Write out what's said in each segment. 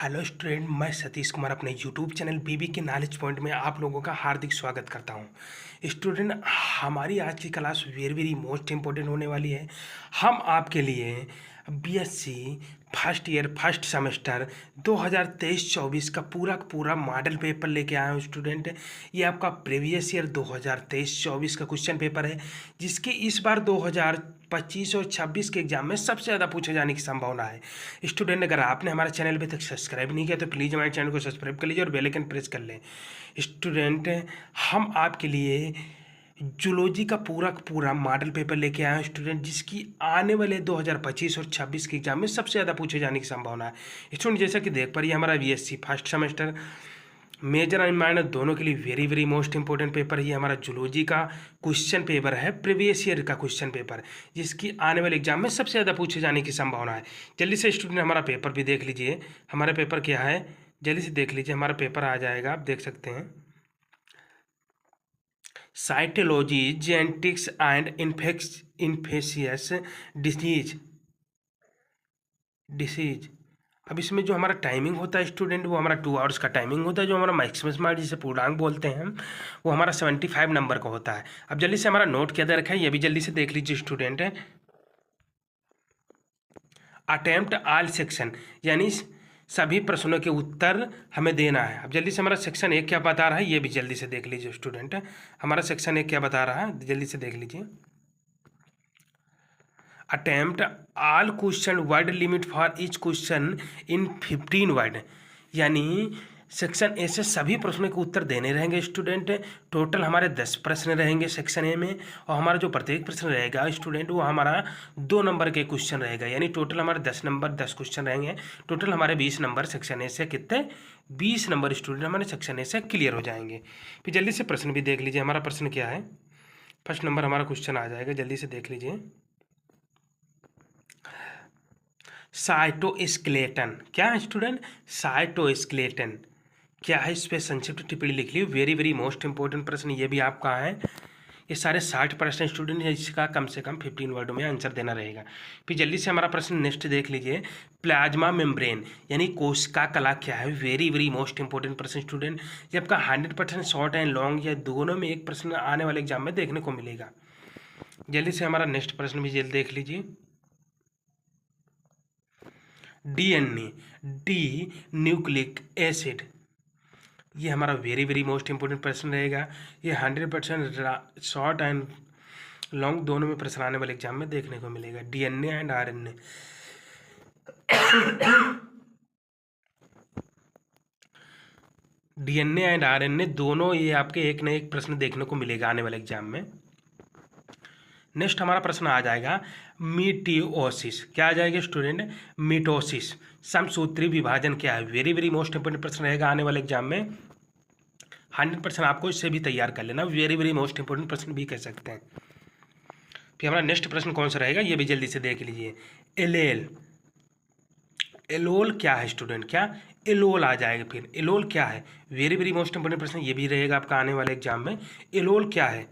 Hello student, मैं सतीश कुमार अपने YouTube channel बीबी के नॉलेज पॉइंट में आप लोगों का हार्दिक स्वागत करता हूं। स्टूडेंट, हमारी आज की class very very most important होने वाली है। हम आपके लिए BSc first year first semester 2023-24 का पूरा मॉडल पेपर लेके आया हूँ स्टूडेंट। ये आपका प्रीवियस ईयर 2023-24 का क्वेश्चन पेपर है, जिसके इस बार 2025 और 26 के एग्जाम में सबसे ज़्यादा पूछे जाने की संभावना है। स्टूडेंट, अगर आपने हमारे चैनल पे तक सब्सक्राइब नहीं किया तो प्लीज़ हमारे चैनल को सब्सक्राइब कर लीजिए और बेल आइकन प्रेस कर लें। स्टूडेंट, हम आपके लिए जूलॉजी का पूरा मॉडल पेपर लेके आए हैं स्टूडेंट, जिसकी आने वाले 2025 और 26 के एग्जाम में सबसे ज़्यादा पूछे जाने की संभावना है। स्टूडेंट, जैसा कि देख पा रही है, हमारा BSc first semester major and minor दोनों के लिए very very most important paper ही हमारा जूलॉजी का क्वेश्चन पेपर है, प्रीवियस ईयर का क्वेश्चन पेपर, जिसकी आने वाले एग्जाम में सबसे ज़्यादा पूछे जाने की संभावना है। जल्दी से स्टूडेंट हमारा पेपर भी देख लीजिए। हमारा पेपर क्या है, जल्दी से देख लीजिए। हमारा पेपर आ जाएगा, आप देख सकते हैं। Cytology, genetics and infectious disease. अब इसमें जो हमारा टाइमिंग होता है स्टूडेंट, वो हमारा 2 आवर्स का टाइमिंग होता है। जो हमारा मैक्सिमम मार्क्स जिसे पूर्णांक बोलते हैं हम, वो हमारा 75 नंबर का होता है। अब जल्दी से हमारा नोट क्या दे रखा है, ये भी जल्दी से देख लीजिए स्टूडेंट। अटेम्प्ट ऑल सेक्शन, यानी सभी प्रश्नों के उत्तर हमें देना है। अब जल्दी से हमारा सेक्शन 1 क्या बता रहा है, ये भी जल्दी से देख लीजिए स्टूडेंट। हमारा सेक्शन 1 क्या बता रहा है, जल्दी से देख लीजिए। Attempt all question, word limit for each question in 15 word, यानी सेक्शन ए से सभी प्रश्नों के उत्तर देने रहेंगे स्टूडेंट। टोटल हमारे 10 प्रश्न रहेंगे सेक्शन ए में, और हमारा जो प्रत्येक प्रश्न रहेगा स्टूडेंट, वो हमारा 2 नंबर के क्वेश्चन रहेगा, यानी टोटल हमारे 10 नंबर 10 क्वेश्चन रहेंगे। टोटल हमारे 20 नंबर सेक्शन ए से कितने, 20 नंबर स्टूडेंट हमारे सेक्शन ए से क्लियर हो जाएंगे। फिर जल्दी से प्रश्न भी देख लीजिए। हमारा प्रश्न क्या है, फर्स्ट नंबर हमारा क्वेश्चन आ जाएगा, जल्दी से देख लीजिए। साइटोस्केलेटन क्या है स्टूडेंट, साइटोस्केलेटन क्या है, इस पर संक्षिप्त टिप्पणी लिख ली। वेरी वेरी मोस्ट इंपॉर्टेंट प्रश्न ये भी आपका है। ये सारे 60% स्टूडेंट है, इसका कम से कम 15 वर्डों में आंसर देना रहेगा। फिर जल्दी से हमारा प्रश्न नेक्स्ट देख लीजिए। प्लाज्मा मेम्ब्रेन यानी कोशिका कला क्या है, वेरी वेरी मोस्ट इंपॉर्टेंट प्रश्न स्टूडेंट। ये आपका 100% शॉर्ट एंड लॉन्ग या दोनों में एक प्रश्न आने वाले एग्जाम में देखने को मिलेगा। जल्दी से हमारा नेक्स्ट प्रश्न भी जल्दी देख लीजिए। डीएनए, डी न्यूक्लिक एसिड, ये हमारा वेरी वेरी मोस्ट इंपॉर्टेंट प्रश्न रहेगा। ये 100% शॉर्ट एंड लॉन्ग दोनों में प्रश्न आने वाले एग्जाम में देखने को मिलेगा। DNA and RNA, DNA and RNA दोनों ये आपके एक न एक प्रश्न देखने को मिलेगा आने वाले एग्जाम में। नेक्स्ट हमारा प्रश्न आ जाएगा मीटियोसिस, क्या आ जाएगा स्टूडेंट, मिटोसिस, समसूत्री विभाजन क्या है, वेरी वेरी मोस्ट इंपोर्टेंट प्रश्न रहेगा आने वाले एग्जाम में। 100% आपको इससे भी तैयार कर लेना, वेरी वेरी मोस्ट इंपोर्टेंट प्रश्न भी कह सकते हैं। फिर हमारा नेक्स्ट प्रश्न कौन सा रहेगा, ये भी जल्दी से देख लीजिए। एलेल, एलोल क्या है स्टूडेंट, क्या एलोल आ जाएगा। फिर एलोल क्या है, वेरी वेरी मोस्ट इंपोर्टेंट प्रश्न ये भी रहेगा आपका आने वाले एग्जाम में, एलोल क्या है।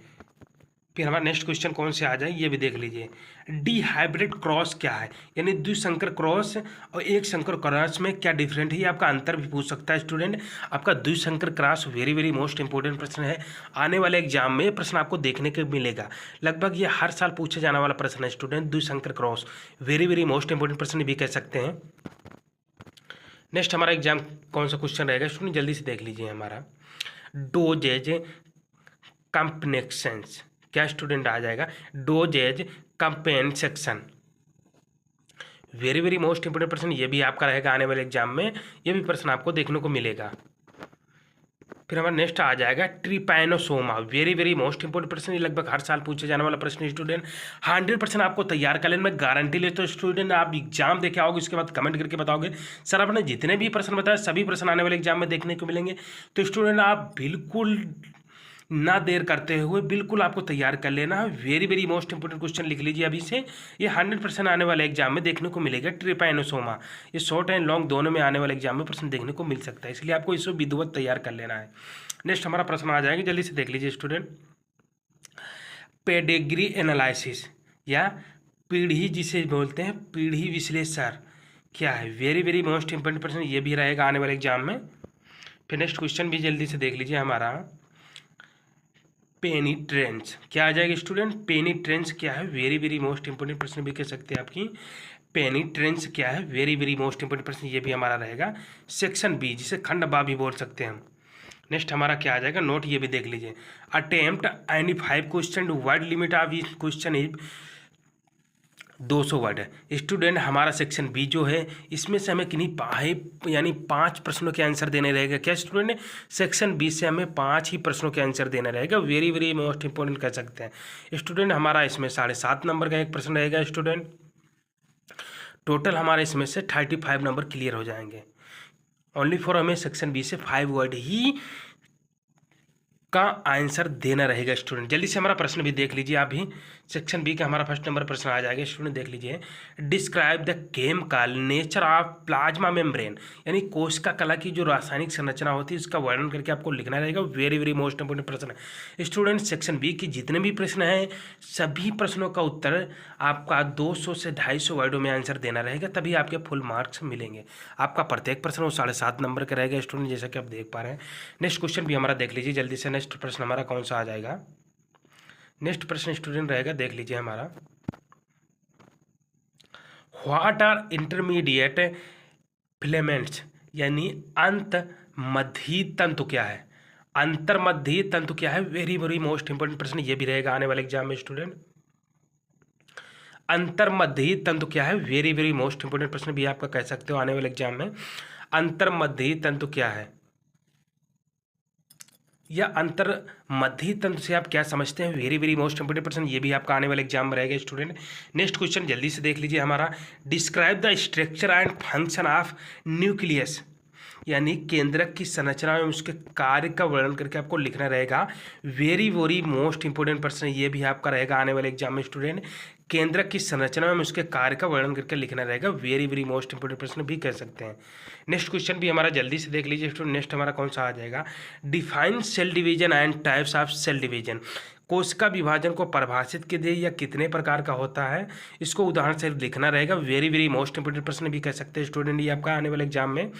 फिर हमारा नेक्स्ट क्वेश्चन कौन से आ जाए, ये भी देख लीजिए। डी हाइब्रिड क्रॉस क्या है, यानी द्विसंकर क्रॉस और एक संकर क्रॉस में क्या डिफरेंट है, ये आपका अंतर भी पूछ सकता है स्टूडेंट। आपका द्विसंकर cross very very most important प्रश्न है, आने वाले एग्जाम में प्रश्न आपको देखने को मिलेगा। लगभग ये हर साल पूछे जाने वाला प्रश्न है स्टूडेंट, द्विसंकर cross very very most important प्रश्न भी कह सकते हैं। नेक्स्ट हमारा एग्जाम कौन सा क्वेश्चन रहेगा स्टूडेंट, जल्दी से देख लीजिए। हमारा डोजेज कंपनेक्शंस, क्या स्टूडेंट आ जाएगा, dosage compensation, very very most important प्रश्न ये भी आपका रहेगा आने वाले एग्जाम में, ये भी प्रश्न आपको देखने को मिलेगा। फिर हमारा नेक्स्ट आ जाएगा Trypanosoma, very very most important प्रश्न, ये लगभग हर साल पूछे जाने वाला प्रश्न स्टूडेंट। 100% आपको तैयार कर लेना, मैं गारंटी लेता हूँ स्टूडेंट। आप एग्जाम देखे आओगे, उसके बाद कमेंट करके बताओगे सर आपने जितने भी प्रश्न बताए सभी प्रश्न आने वाले एग्जाम में देखने को मिलेंगे। तो स्टूडेंट आप बिल्कुल ना देर करते हुए बिल्कुल आपको तैयार कर लेना है। Very very most important question लिख लीजिए अभी से, ये 100% आने वाले एग्जाम में देखने को मिलेगा। ट्रिपैनोसोमा ये शॉर्ट एंड लॉन्ग दोनों में आने वाले एग्जाम में प्रश्न देखने को मिल सकता है, इसलिए आपको इसको विधिवत तैयार कर लेना है। नेक्स्ट हमारा प्रश्न आ जाएगा, जल्दी से देख लीजिए स्टूडेंट। पेडिग्री एनालिसिस या पीढ़ी जिसे बोलते हैं पीढ़ी विश्लेषण क्या है, वेरी वेरी मोस्ट इंपॉर्टेंट प्रश्न ये भी रहेगा आने वाले एग्जाम में। फिर नेक्स्ट क्वेश्चन भी जल्दी से देख लीजिए हमारा, पेनिट्रेंस क्या आ जाएगा स्टूडेंट, पेनिट्रेंस क्या है, वेरी वेरी मोस्ट इंपॉर्टेंट प्रश्न भी कह सकते हैं आपकी। पेनिट्रेंस क्या है, वेरी वेरी मोस्ट इंपॉर्टेंट प्रश्न ये भी हमारा रहेगा। सेक्शन बी, जिसे खंड बा भी बोल सकते हैं हम। नेक्स्ट हमारा क्या आ जाएगा, नोट ये भी देख लीजिए, attempt any 5 question, word limit of each question is 200 word है। स्टूडेंट हमारा सेक्शन बी जो है, इसमें से हमें किन्हीं यानी 5 प्रश्नों के आंसर देने रहेगा। क्या स्टूडेंट, सेक्शन बी से हमें 5 ही प्रश्नों के आंसर देना रहेगा, वेरी वेरी मोस्ट इंपॉर्टेंट कह सकते हैं स्टूडेंट। हमारा इसमें 7.5 नंबर का एक प्रश्न रहेगा स्टूडेंट। टोटल हमारे इसमें से 35 नंबर क्लियर हो जाएंगे। ओनली फॉर हमें सेक्शन बी से 5 वर्ड ही का आंसर देना रहेगा स्टूडेंट। जल्दी से हमारा प्रश्न भी देख लीजिए आप भी। सेक्शन बी का हमारा फर्स्ट नंबर प्रश्न आ जाएगा स्टूडेंट, देख लीजिए। Describe the chemical nature of plasma membrane, यानी कोशिका कला की जो रासायनिक संरचना होती है उसका वर्णन करके आपको लिखना रहेगा, वेरी वेरी मोस्ट इंपोर्टेंट प्रश्न है स्टूडेंट। सेक्शन बी की जितने भी प्रश्न हैं सभी प्रश्नों का उत्तर आपका 200 से 250 वर्डों में आंसर देना रहेगा, तभी आपके फुल मार्क्स मिलेंगे। आपका प्रत्येक प्रश्न वो 7.5 नंबर का रहेगा स्टूडेंट, जैसा कि आप देख पा रहे हैं। नेक्स्ट क्वेश्चन भी हमारा देख लीजिए जल्दी से। नेक्स्ट प्रश्न हमारा कौन सा आ जाएगा, नेक्स्ट प्रश्न स्टूडेंट रहेगा, देख लीजिए हमारा, व्हाट आर इंटरमीडिएट फिलामेंट्स, यानी अंत मध्य तंतु क्या है, अंतर मध्य तंतु क्या है, वेरी वेरी मोस्ट इंपोर्टेंट प्रश्न ये भी रहेगा आने वाले एग्जाम में स्टूडेंट। अंतर मध्य तंतु क्या है, वेरी वेरी मोस्ट इंपोर्टेंट प्रश्न भी आपका कह सकते हो आने वाले एग्जाम में। अंतर मध्य तंतु क्या है, या अंतर मध्य तंत्र से आप क्या समझते हैं, वेरी वेरी मोस्ट इंपोर्टेंट प्रश्न ये भी आपका आने वाले एग्जाम में रहेगा स्टूडेंट। नेक्स्ट क्वेश्चन जल्दी से देख लीजिए हमारा, describe the structure and function of nucleus, यानी केंद्रक की संरचना एवं उसके कार्य का वर्णन करके आपको लिखना रहेगा, वेरी वेरी मोस्ट इंपोर्टेंट प्रश्न ये भी आपका रहेगा आने वाले एग्जाम में स्टूडेंट। केंद्रक की संरचना एवं उसके कार्य का वर्णन करके लिखना रहेगा, वेरी वेरी मोस्ट इंपोर्टेंट प्रश्न भी कह सकते हैं। नेक्स्ट क्वेश्चन भी हमारा जल्दी से देख लीजिए स्टूडेंट। नेक्स्ट हमारा कौन सा आ जाएगा, define cell division and types of cell division, कोशिका विभाजन को परिभाषित कीजिए या कितने प्रकार का होता है, इसको उदाहरण से लिखना रहेगा, वेरी वेरी मोस्ट इंपोर्टेंट प्रश्न भी कह सकते हैं स्टूडेंट ये आपका आने वाले एग्जाम में।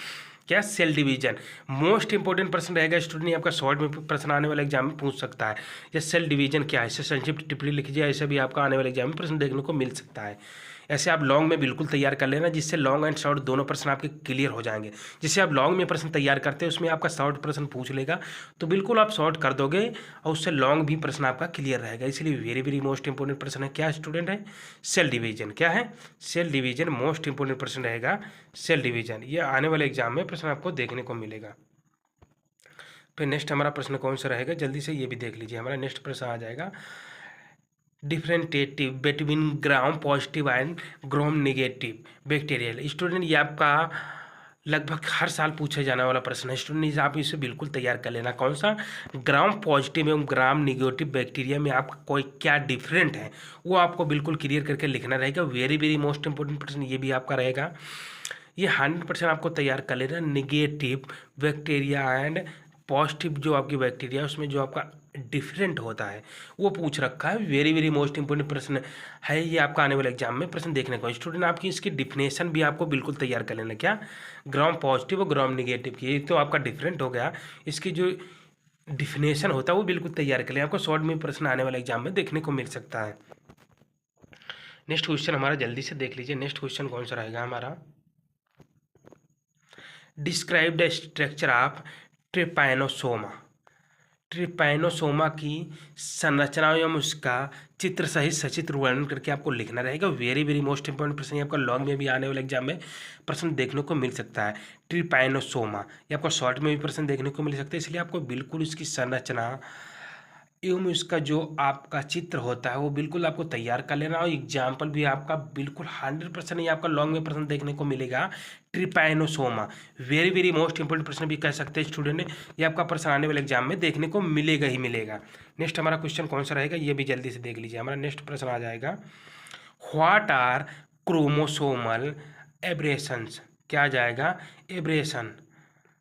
क्या, सेल डिवीजन मोस्ट इंपोर्टेंट प्रश्न रहेगा स्टूडेंट, आपका शॉर्ट में प्रश्न आने वाले एग्जाम में पूछ सकता है, या सेल डिवीजन क्या है, इसे संक्षिप्त टिप्पणी लिखिए, ऐसे भी आपका आने वाले एग्जाम में प्रश्न देखने को मिल सकता है। ऐसे आप लॉन्ग में बिल्कुल तैयार कर लेना, जिससे लॉन्ग एंड शॉर्ट दोनों प्रश्न आपके क्लियर हो जाएंगे। जिससे आप लॉन्ग में प्रश्न तैयार करते हैं उसमें आपका शॉर्ट प्रश्न पूछ लेगा, तो बिल्कुल आप शॉर्ट कर दोगे और उससे लॉन्ग भी प्रश्न आपका क्लियर रहेगा। इसलिए वेरी वेरी मोस्ट इंपोर्टेंट प्रश्न है क्या स्टूडेंट, है सेल डिवीजन। क्या है, सेल डिवीजन मोस्ट इंपोर्टेंट प्रश्न रहेगा, सेल डिवीजन ये आने वाले एग्जाम में प्रश्न आपको देखने को मिलेगा। फिर नेक्स्ट हमारा प्रश्न कौन सा रहेगा, जल्दी से ये भी देख लीजिए। हमारा नेक्स्ट प्रश्न आ जाएगा, differentiate between gram positive and gram negative bacterial. Student ये आपका लगभग हर साल पूछा जाने वाला प्रश्न है स्टूडेंट, आप इसे बिल्कुल तैयार कर लेना। कौन सा, ग्राम पॉजिटिव एवं ग्राम निगेटिव बैक्टीरिया में आपका कोई क्या डिफरेंट है वो आपको बिल्कुल क्लियर करके लिखना रहेगा, वेरी वेरी मोस्ट इंपोर्टेंट प्रश्न ये भी आपका रहेगा। ये 100% आपको तैयार कर लेना। निगेटिव बैक्टीरिया एंड पॉजिटिव जो आपकी बैक्टीरिया उसमें जो आपका डिफरेंट होता है वो पूछ रखा है, वेरी वेरी मोस्ट इंपोर्टेंट प्रश्न है ये आपका आने वाले एग्जाम में प्रश्न देखने को। स्टूडेंट आपकी इसकी डिफिनेशन भी आपको बिल्कुल तैयार कर लेना, क्या, ग्राम पॉजिटिव और ग्राम निगेटिव की, ये तो आपका डिफरेंट हो गया, इसकी जो डिफिनेशन होता है वो बिल्कुल तैयार कर लें, आपको शॉर्ट में प्रश्न आने वाले एग्जाम में देखने को मिल सकता है। नेक्स्ट क्वेश्चन हमारा जल्दी से देख लीजिए। नेक्स्ट क्वेश्चन कौन सा रहेगा हमारा, describe the structure of Trypanosoma. Trypanosoma की संरचना एवं उसका चित्र सहित सचित्र वर्णन करके आपको लिखना रहेगा, वेरी वेरी मोस्ट इंपोर्टेंट प्रश्न ये आपका लॉन्ग में भी आने वाले एग्जाम में प्रश्न देखने को मिल सकता है। ट्रिपैनोसोमा ये आपको शॉर्ट में भी प्रश्न देखने को मिल सकता है, इसलिए आपको बिल्कुल इसकी संरचना एवं उसका जो आपका चित्र होता है वो बिल्कुल आपको तैयार कर लेना, और एग्जाम्पल भी आपका बिल्कुल 100% ये आपका लॉन्ग में प्रश्न देखने को मिलेगा। Trypanosoma very very most important प्रश्न भी कह सकते हैं स्टूडेंट, ये आपका प्रश्न आने वाले एग्जाम में देखने को मिलेगा ही मिलेगा। नेक्स्ट हमारा क्वेश्चन कौन सा रहेगा ये भी जल्दी से देख लीजिए। हमारा नेक्स्ट प्रश्न आ जाएगा, व्हाट आर क्रोमोसोमल एब्रेशंस। क्या आ जाएगा, एब्रेशन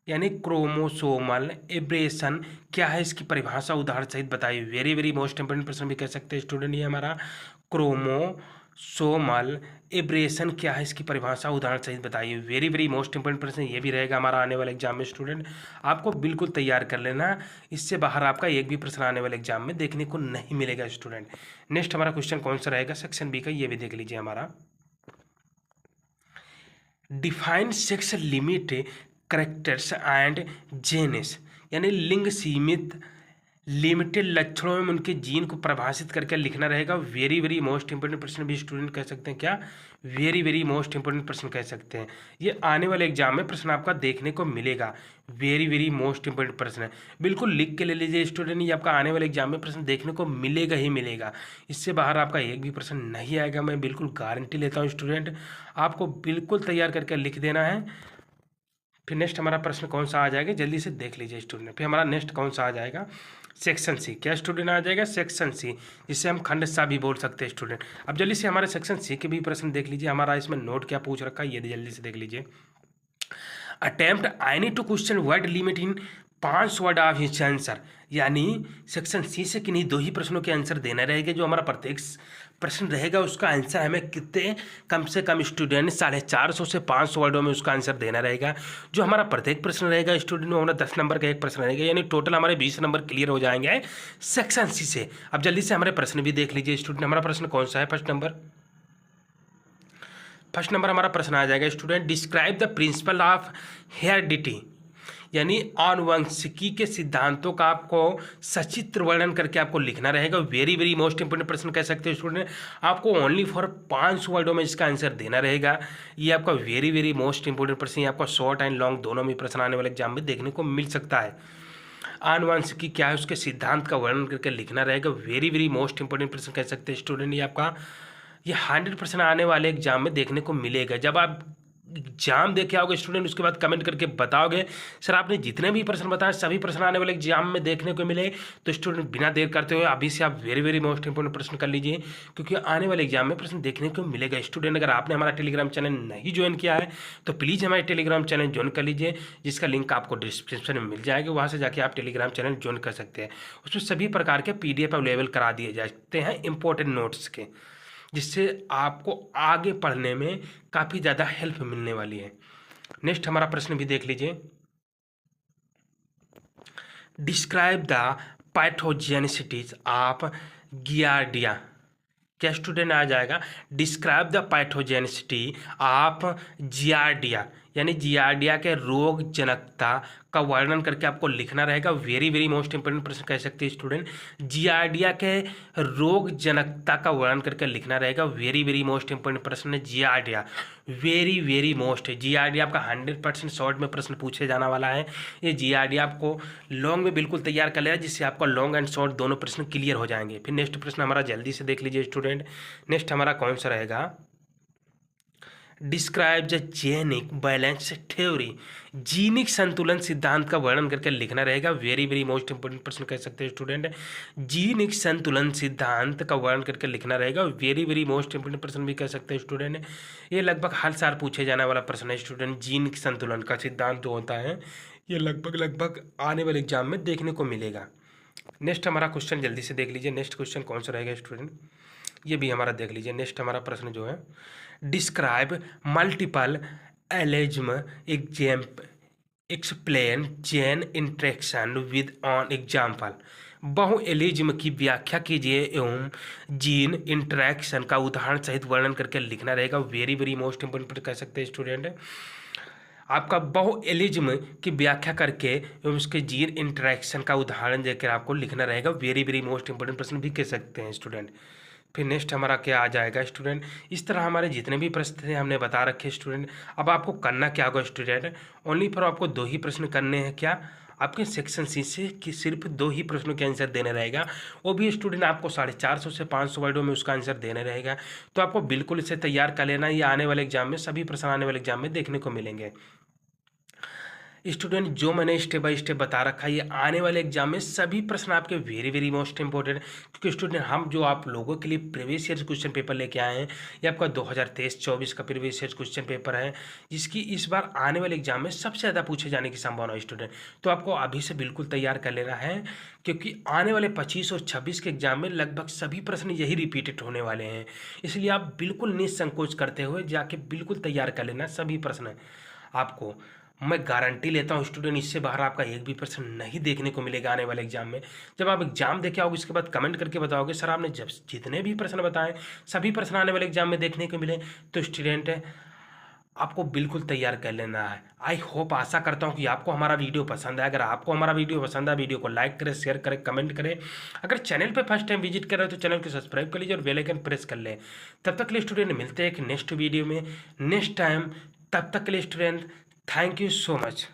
यानी क्रोमोसोमल एब्रेशन क्या है, इसकी परिभाषा उदाहरण सहित बताइए, वेरी वेरी मोस्ट इंपोर्टेंट प्रश्न भी कह सकते हैं स्टूडेंट ये हमारा। क्रोमोसोमल सोमल एब्रेशन क्या है, इसकी परिभाषा उदाहरण सहित बताइए। वेरी वेरी मोस्ट इंपोर्टेंट प्रश्न ये भी रहेगा हमारा आने वाले एग्जाम में स्टूडेंट, आपको बिल्कुल तैयार कर लेना, इससे बाहर आपका एक भी प्रश्न आने वाले एग्जाम में देखने को नहीं मिलेगा स्टूडेंट। नेक्स्ट हमारा क्वेश्चन कौन सा रहेगा सेक्शन बी का, ये भी देख लीजिए हमारा। Define sex limit characters and Jannes, यानी लिंग सीमित लिमिटेड लक्षणों में उनके जीन को परिभाषित करके लिखना रहेगा। वेरी वेरी मोस्ट इंपोर्टेंट प्रश्न भी स्टूडेंट कह सकते हैं, क्या वेरी वेरी मोस्ट इंपोर्टेंट प्रश्न कह सकते हैं, ये आने वाले एग्जाम में प्रश्न आपका देखने को मिलेगा। वेरी वेरी मोस्ट इंपोर्टेंट प्रश्न है, बिल्कुल लिख के ले लीजिए स्टूडेंट, ये आपका आने वाले एग्जाम में प्रश्न देखने को मिलेगा ही मिलेगा, इससे बाहर आपका एक भी प्रश्न नहीं आएगा, मैं बिल्कुल गारंटी लेता हूँ स्टूडेंट, आपको बिल्कुल तैयार करके लिख देना है। फिर नेक्स्ट हमारा प्रश्न कौन सा आ जाएगा जल्दी से देख लीजिए स्टूडेंट। फिर हमारा नेक्स्ट कौन सा आ जाएगा, सेक्शन सी, क्या स्टूडेंट आ जाएगा सेक्शन सी, जिससे हम खंड सा भी बोल सकते हैं स्टूडेंट। अब जल्दी से हमारे सेक्शन सी के भी प्रश्न देख लीजिए, हमारा इसमें नोट क्या पूछ रखा है ये जल्दी से देख लीजिए। Attempt any two question word limit in 5 word of hitch answer, यानी सेक्शन सी से किन्हीं 2 ही प्रश्नों के आंसर देना रहेगा, जो हमारा प्रत्येक प्रश्न रहेगा उसका आंसर हमें कितने कम से कम स्टूडेंट 450 से 500 वर्डों में उसका आंसर देना रहेगा। जो हमारा प्रत्येक प्रश्न रहेगा स्टूडेंट में हमारा 10 नंबर का एक प्रश्न रहेगा, यानी टोटल हमारे 20 नंबर क्लियर हो जाएंगे सेक्शन सी से। अब जल्दी से हमारे प्रश्न भी देख लीजिए स्टूडेंट, हमारा प्रश्न कौन सा है, फर्स्ट नंबर हमारा प्रश्न आ जाएगा student, describe the principle of heredity, यानी आनुवंशिकी के सिद्धांतों का आपको सचित्र वर्णन करके आपको लिखना रहेगा। वेरी वेरी मोस्ट इंपोर्टेंट प्रश्न कह सकते हो स्टूडेंट, आपको ओनली फॉर 5 वर्डों में इसका आंसर देना रहेगा। ये आपका वेरी वेरी मोस्ट इंपोर्टेंट प्रश्न, ये आपका शॉर्ट एंड लॉन्ग दोनों में प्रश्न आने वाले एग्जाम में देखने को मिल सकता है। आनुवंशिकी क्या है उसके सिद्धांत का वर्णन करके लिखना रहेगा। वेरी वेरी मोस्ट इंपोर्टेंट प्रश्न कह सकते हैं स्टूडेंट, ये आपका ये 100% आने वाले एग्जाम में देखने को मिलेगा। जब आप एग्जाम देखे आओगे स्टूडेंट उसके बाद कमेंट करके बताओगे सर आपने जितने भी प्रश्न बताए सभी प्रश्न आने वाले एग्जाम में देखने को मिले, तो स्टूडेंट बिना देर करते हुए अभी से आप वेरी वेरी मोस्ट इंपोर्टेंट प्रश्न कर लीजिए, क्योंकि आने वाले एग्जाम में प्रश्न देखने को मिलेगा। स्टूडेंट अगर आपने हमारा टेलीग्राम चैनल नहीं ज्वाइन किया है तो प्लीज़ हमारे टेलीग्राम चैनल ज्वाइन कर लीजिए, जिसका लिंक आपको डिस्क्रिप्शन में मिल जाएगा, वहाँ से जाके आप टेलीग्राम चैनल ज्वाइन कर सकते हैं। उसमें सभी प्रकार के PDF अवेलेबल करा दिए जाते हैं इंपॉर्टेंट नोट्स के, जिससे आपको आगे पढ़ने में काफ़ी ज़्यादा हेल्प मिलने वाली है। नेक्स्ट हमारा प्रश्न भी देख लीजिए, डिस्क्राइब द पैथोजेनिसिटीज ऑफ गियार्डिया, क्या स्टूडेंट आ जाएगा, describe the pathogenicity of giardia, यानी जियार्डिया के रोग जनकता का वर्णन करके आपको लिखना रहेगा। वेरी वेरी मोस्ट इंपोर्टेंट प्रश्न कह सकते हैं स्टूडेंट, जियार्डिया के रोग जनकता का वर्णन करके लिखना रहेगा। वेरी वेरी मोस्ट इंपोर्टेंट प्रश्न है जियार्डिया, वेरी वेरी मोस्ट है जियार्डिया, आपका 100% शॉर्ट में प्रश्न पूछे जाने वाला है। ये जियार्डिया आपको लॉन्ग में बिल्कुल तैयार कर लेगा, जिससे आपका लॉन्ग एंड शॉर्ट दोनों प्रश्न क्लियर हो जाएंगे। फिर नेक्स्ट प्रश्न हमारा जल्दी से देख लीजिए स्टूडेंट, नेक्स्ट हमारा कौन सा रहेगा, describe the genic balance theory, जीनिक संतुलन सिद्धांत का वर्णन करके लिखना रहेगा। वेरी वेरी मोस्ट इंपोर्टेंट प्रश्न कह सकते हैं स्टूडेंट, जीनिक संतुलन सिद्धांत का वर्णन करके लिखना रहेगा। वेरी वेरी मोस्ट इंपोर्टेंट प्रश्न भी कह सकते हैं स्टूडेंट, ये लगभग हर साल पूछे जाने वाला प्रश्न है स्टूडेंट। जीनिक संतुलन का सिद्धांत जो होता है ये लगभग आने वाले एग्जाम में देखने को मिलेगा। नेक्स्ट हमारा क्वेश्चन जल्दी से देख लीजिए, नेक्स्ट क्वेश्चन कौन सा रहेगा स्टूडेंट, ये भी हमारा देख लीजिए। नेक्स्ट हमारा प्रश्न जो है, describe multiple allelism explain chain interaction with on example, बहु एलिज्म की व्याख्या कीजिए एवं जीन इंटरेक्शन का उदाहरण सहित वर्णन करके लिखना रहेगा। वेरी वेरी मोस्ट इंपोर्टेंट कह सकते हैं स्टूडेंट, आपका बहु एलिज्म की व्याख्या करके एवं उसके जीन इंटरेक्शन का उदाहरण देकर आपको लिखना रहेगा। वेरी वेरी मोस्ट इंपोर्टेंट प्रश्न भी कह सकते हैं स्टूडेंट। फिर नेक्स्ट हमारा क्या आ जाएगा स्टूडेंट, इस तरह हमारे जितने भी प्रश्न थे हमने बता रखे स्टूडेंट। अब आपको करना क्या होगा स्टूडेंट, ओनली फॉर आपको 2 ही प्रश्न करने हैं, क्या आपके सेक्शन सी से कि सिर्फ 2 ही प्रश्नों के आंसर देने रहेगा, वो भी स्टूडेंट आपको 450 से 500 वर्डों में उसका आंसर देने रहेगा। तो आपको बिल्कुल इसे तैयार कर लेना, ये आने वाले एग्जाम में सभी प्रश्न आने वाले एग्जाम में देखने को मिलेंगे। स्टूडेंट जो मैंने स्टेप बाय स्टेप बता रखा है ये आने वाले एग्जाम में सभी प्रश्न आपके वेरी वेरी मोस्ट इंपॉर्टेंट, क्योंकि स्टूडेंट हम जो आप लोगों के लिए प्रीवियस ईयर क्वेश्चन पेपर लेके आए हैं ये आपका 2023-24 का प्रीवियस ईयर क्वेश्चन पेपर है, जिसकी इस बार आने वाले एग्जाम में सबसे ज़्यादा पूछे जाने की संभावना है स्टूडेंट। तो आपको अभी से बिल्कुल तैयार कर लेना है, क्योंकि आने वाले 25 और 26 के एग्जाम में लगभग सभी प्रश्न यही रिपीटेड होने वाले हैं। इसलिए आप बिल्कुल निसंकोच करते हुए जाके बिल्कुल तैयार कर लेना सभी प्रश्न। आपको मैं गारंटी लेता हूँ स्टूडेंट इससे बाहर आपका एक भी प्रश्न नहीं देखने को मिलेगा आने वाले एग्जाम में। जब आप एग्जाम देके आओगे उसके बाद कमेंट करके बताओगे सर आपने जब जितने भी प्रश्न बताए सभी प्रश्न आने वाले एग्जाम में देखने को मिले, तो स्टूडेंट आपको बिल्कुल तैयार कर लेना है। आई होप, आशा करता हूँ कि आपको हमारा वीडियो पसंद है। अगर आपको हमारा वीडियो पसंद है वीडियो को लाइक करें, शेयर करें, कमेंट करें। अगर चैनल पे फर्स्ट टाइम विजिट कर रहे हो तो चैनल को सब्सक्राइब कर लीजिए और बेल आइकन प्रेस कर लें। तब तक के लिए स्टूडेंट मिलते हैं एक नेक्स्ट वीडियो में नेक्स्ट टाइम। तब तक के लिए student thank you so much.